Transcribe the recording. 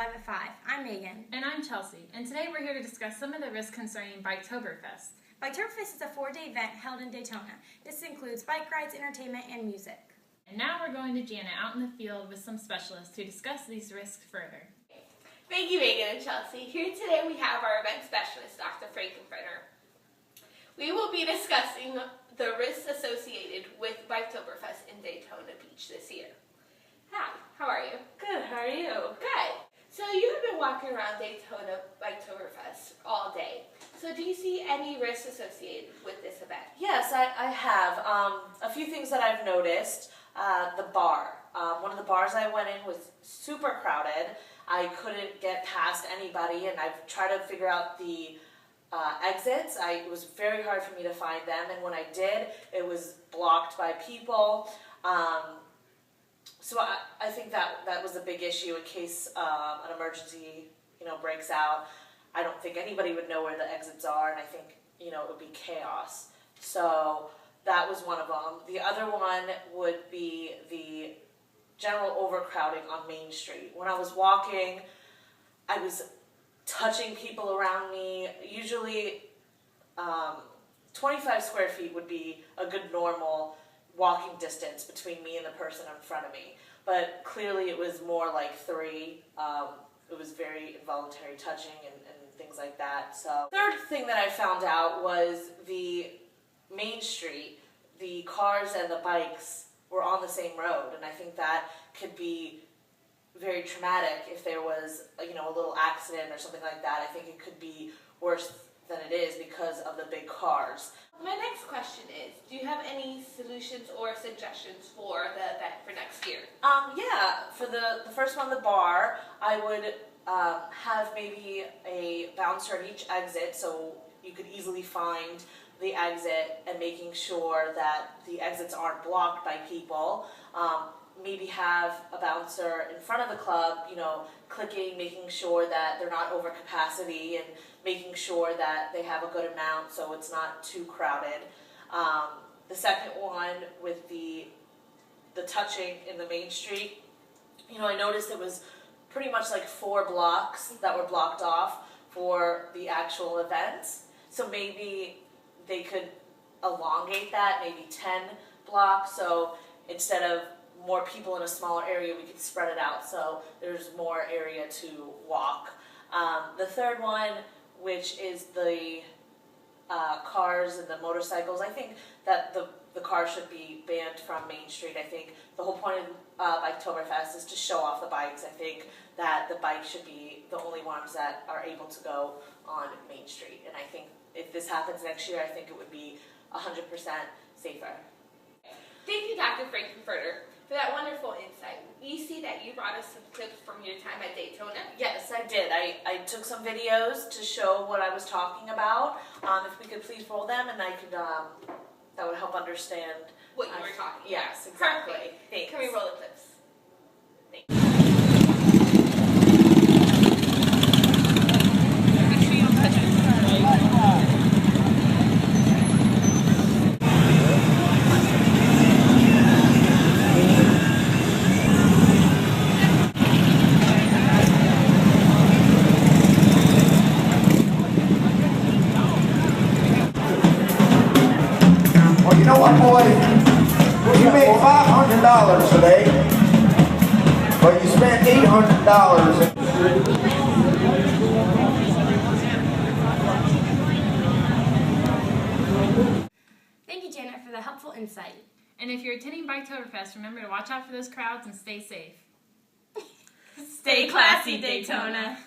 Live at 5. I'm Megan. And I'm Chelsea, and today we're here to discuss some of the risks concerning Biketoberfest. Biketoberfest is a 4-day event held in Daytona. This includes bike rides, entertainment, and music. And now we're going to Janet out in the field with some specialists to discuss these risks further. Thank you, Megan and Chelsea. Here today we have our event specialist, Dr. Frankenfurter. We will be discussing the risks associated with Biketoberfest in Daytona Beach this year. Hi, how are you? Good, how are you? Good. So you have been walking around Daytona Biketoberfest all day. So do you see any risks associated with this event? Yes, I have. A few things that I've noticed. The bar. One of the bars I went in was super crowded. I couldn't get past anybody, and I've tried to figure out the exits. It was very hard for me to find them, and when I did, it was blocked by people. So I think that was a big issue in case an emergency, breaks out. I don't think anybody would know where the exits are, and I think, it would be chaos. So that was one of them. The other one would be the general overcrowding on Main Street. When I was walking, I was touching people around me. Usually 25 square feet would be a good normal walking distance between me and the person in front of me. But clearly it was more like 3. It was very involuntary touching and things like that. So third thing that I found out was the Main Street, the cars and the bikes were on the same road, and I think that could be very traumatic if there was a little accident or something like that. I think it could be worse than it is because of the big cars. My next question is, do you have any solutions or suggestions for the event for next year? Yeah, for the first one, the bar, I would have maybe a bouncer at each exit so you could easily find the exit, and making sure that the exits aren't blocked by people. Maybe have a bouncer in front of the club, clicking, making sure that they're not over capacity, and making sure that they have a good amount so it's not too crowded. The second one with the touching in the Main Street, I noticed it was pretty much like 4 blocks that were blocked off for the actual events. So maybe they could elongate that, maybe 10 blocks, so instead of more people in a smaller area, we could spread it out so there's more area to walk. The third one, which is the cars and the motorcycles, I think that the cars should be banned from Main Street. I think the whole point of Biketoberfest is to show off the bikes. I think that the bikes should be the only ones that are able to go on Main Street, and I think if this happens next year, I think it would be 100% safer. Thank you, Dr. Frankenfurter, for that wonderful insight. We see that you brought us some clips from your time at Daytona. Yes, I did. I took some videos to show what I was talking about. If we could please roll them, and I could, that would help understand what you were talking about. Yes, exactly. Perfect. Thanks. Can we roll the clips? Thank you. You know what, boy? You made $500 today, but you spent $800. Thank you, Janet, for the helpful insight. And if you're attending Biketoberfest, remember to watch out for those crowds and stay safe. Stay classy, Daytona.